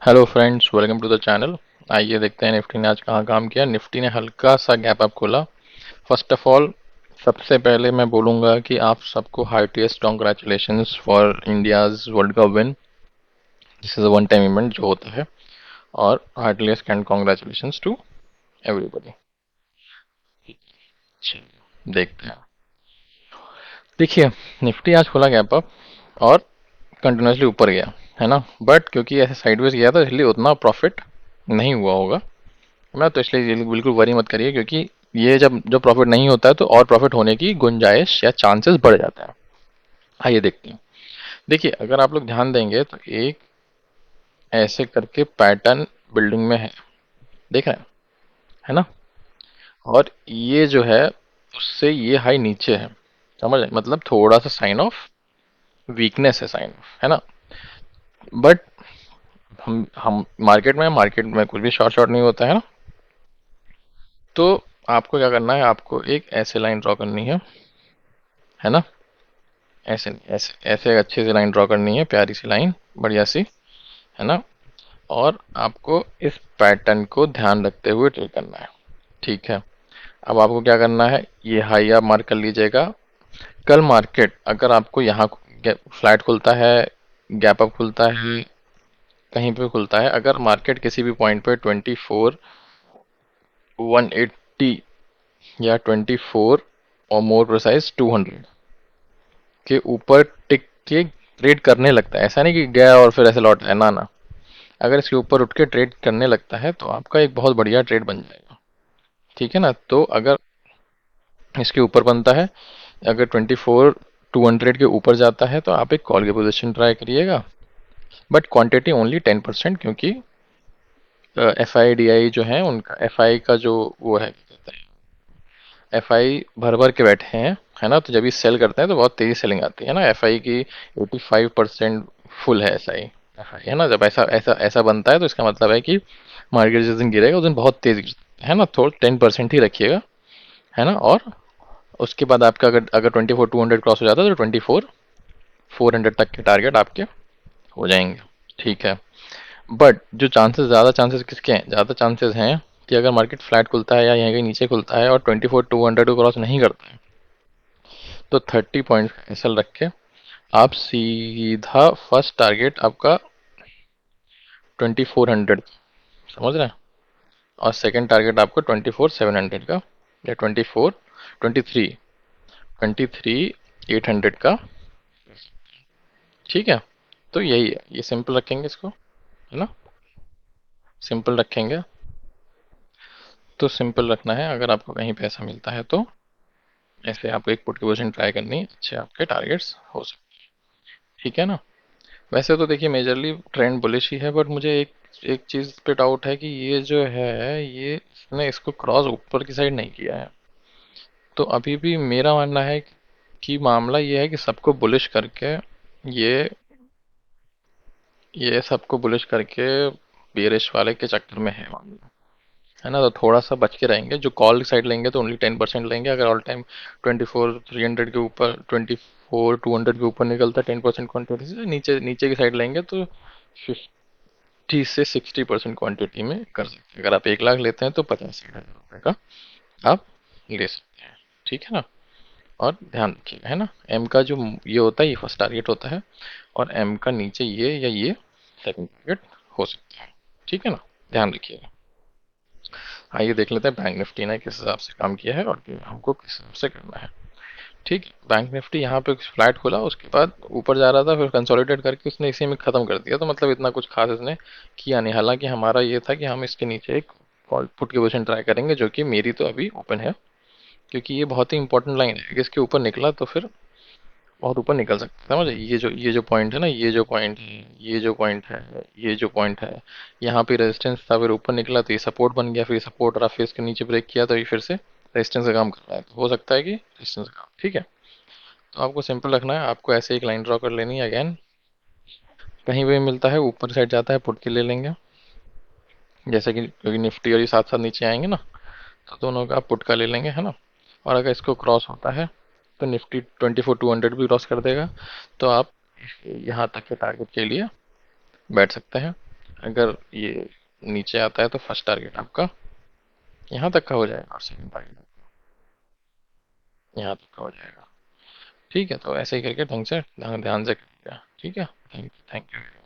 Hello friends, welcome to the channel. आइए देखते हैं निफ्टी ने आज कहाँ काम किया। निफ्टी ने हल्का सा गैप अप खोला। फर्स्ट ऑफ ऑल, सबसे पहले मैं बोलूँगा कि आप सबको heartiest congratulations for India's world cup win. This is a one time event जो होता है, और हार्टिएस्ट कैंड कॉन्ग्रेचुलेशंस टू एवरीबॉडी। देखते हैं। देखिए, निफ्टी आज खोला गैप अप और कंटिन्यूसली ऊपर गया, है ना। बट क्योंकि ऐसे साइडवेज गया था, इसलिए उतना प्रॉफिट नहीं हुआ होगा ना। तो इसलिए ये बिल्कुल वरी मत करिए, क्योंकि ये जब प्रॉफिट नहीं होता है तो और प्रॉफिट होने की गुंजाइश या चांसेस बढ़ जाता है। आइए देखते हैं। देखिए, अगर आप लोग ध्यान देंगे तो एक ऐसे करके पैटर्न बिल्डिंग में है, देख रहे हैं, है ना। और ये जो है, उससे ये हाई नीचे है, समझ रहे हैं? मतलब थोड़ा सा साइन ऑफ वीकनेस है, साइन ऑफ, है ना। बट हम मार्केट में कुछ भी शॉर्ट शॉर्ट नहीं होता है ना। तो आपको क्या करना है, आपको एक ऐसे लाइन ड्रॉ करनी है ना। ऐसे नहीं, ऐसे ऐसे अच्छी सी लाइन ड्रॉ करनी है, प्यारी सी लाइन, बढ़िया सी, है ना। और आपको इस पैटर्न को ध्यान रखते हुए ट्रेड करना है, ठीक है। अब आपको क्या करना है, ये हाई आप मार्क कर लीजिएगा। कल मार्केट अगर आपको यहाँ फ्लैट खुलता है, गैप अप खुलता है, कहीं पे खुलता है, अगर मार्केट किसी भी पॉइंट पे 24,180 या 24 और मोर प्रिसाइज 200 के ऊपर टिक के ट्रेड करने लगता है, ऐसा नहीं कि गया और फिर ऐसे लौट आया, ना ना। अगर इसके ऊपर उठ के ट्रेड करने लगता है तो आपका एक बहुत बढ़िया ट्रेड बन जाएगा, ठीक है ना। तो अगर इसके ऊपर बनता है, अगर 24,200 के ऊपर जाता है, तो आप एक कॉल की पोजीशन ट्राई करिएगा। बट क्वांटिटी ओनली 10%, क्योंकि एफ आई डी आई जो है उनका, एफ आई का जो वो है, क्या कहते हैं, एफ आई भर भर के बैठे हैं, है ना। तो जब ये सेल करते हैं तो बहुत तेजी सेलिंग आती है ना। एफ आई की 85% फुल है एस आई, एफ आई, है ना। जब ऐसा ऐसा ऐसा बनता है तो इसका मतलब है कि मार्केट जिस दिन गिरेगा उस दिन बहुत तेज गिरता है ना। थोड़ा 10% ही रखिएगा, है ना। और उसके बाद आपका अगर 24,200 क्रॉस हो जाता है तो 24,400 तक के टारगेट आपके हो जाएंगे, ठीक है। बट जो चांसेस, ज़्यादा चांसेस किसके हैं, ज़्यादा चांसेस हैं कि अगर मार्केट फ्लैट खुलता है या यहीं कहीं नीचे खुलता है और 24,200 को क्रॉस नहीं करता है, तो 30 पॉइंट एसएल रख के आप सीधा फर्स्ट टारगेट आपका 2400, समझ रहे हैं। और सेकंड टारगेट आपको 24,700 का, या 23,800 का, ठीक है। तो यही है, ये सिंपल रखेंगे इसको, है ना। सिंपल रखेंगे, तो सिंपल रखना है। अगर आपको कहीं पैसा मिलता है तो ऐसे आपको एक पुट की पोजीशन ट्राई करनी है, अच्छे आपके टारगेट्स हो सकते हैं, ठीक है ना। वैसे तो देखिए, मेजरली ट्रेंड बुलिश ही है, बट मुझे एक एक चीज़ पे डाउट है कि ये जो है, ये इसने इसको क्रॉस ऊपर की साइड नहीं किया है। तो अभी भी मेरा मानना है कि मामला ये है कि सबको बुलिश करके, ये ये सबको बुलिश करके बेरिश वाले के चक्कर में है मामला, है ना। तो थोड़ा सा बच के रहेंगे। जो कॉल साइड लेंगे तो ओनली 10% लेंगे। अगर ऑल टाइम 24,300 के ऊपर, 24,200 के ऊपर निकलता है 10% क्वांटिटी से, नीचे नीचे की साइड लेंगे तो 50 से 60% क्वांटिटी में कर सकते हैं। अगर आप 1 लाख लेते हैं तो 50,000 रुपये का आप ले सकते हैं, ठीक है ना। और ध्यान रखिएगा, है ना, एम का जो ये होता है, ये फर्स्ट टारगेट होता है, और एम का नीचे ये या ये सेकंड टारगेट हो सकता है, ठीक है ना। ध्यान रखिएगा। आइए देख लेते हैं बैंक निफ्टी ने किस हिसाब से काम किया है और कि हमको किस हिसाब से करना है, ठीक है। बैंक निफ्टी यहाँ पे फ्लैट खुला, उसके बाद ऊपर जा रहा था, फिर कंसोलिडेट करके उसने इसी में ख़त्म कर दिया। तो मतलब इतना कुछ खास इसने किया नहीं। हालांकि हमारा ये था कि हम इसके नीचे एक कॉल पुट की पोजीशन ट्राई करेंगे, जो कि मेरी तो अभी ओपन है, क्योंकि ये बहुत ही इंपॉर्टेंट लाइन है कि इसके ऊपर निकला तो फिर बहुत ऊपर निकल सकता है। समझे, ये जो पॉइंट है ना, ये जो पॉइंट है, ये जो पॉइंट है, ये जो पॉइंट है, यहाँ पे रेजिस्टेंस था, फिर ऊपर निकला तो ये सपोर्ट बन गया, फिर ये सपोर्ट रहा, फिर इसके नीचे ब्रेक किया तो ये फिर से रेजिस्टेंस का काम कर रहा है। तो हो सकता है कि रेजिस्टेंस का काम, ठीक है। तो आपको सिंपल रखना है, आपको ऐसे एक लाइन ड्रॉ कर लेनी है। अगेन, कहीं भी मिलता है ऊपर साइड जाता है, पुट के ले लेंगे, जैसे कि क्योंकि निफ्टी और ये साथ साथ नीचे आएंगे ना, तो दोनों का आप पुट का ले लेंगे, है ना। और अगर इसको क्रॉस होता है तो निफ्टी 24,200 भी क्रॉस कर देगा, तो आप यहाँ तक के टारगेट के लिए बैठ सकते हैं। अगर ये नीचे आता है तो फर्स्ट टारगेट आपका यहाँ तक का हो जाएगा और सेकंड टारगेट यहाँ तक का हो जाएगा। ठीक है, तो ऐसे ही करके ढंग से ध्यान ध्यान से करिएगा। ठीक है, थैंक यू।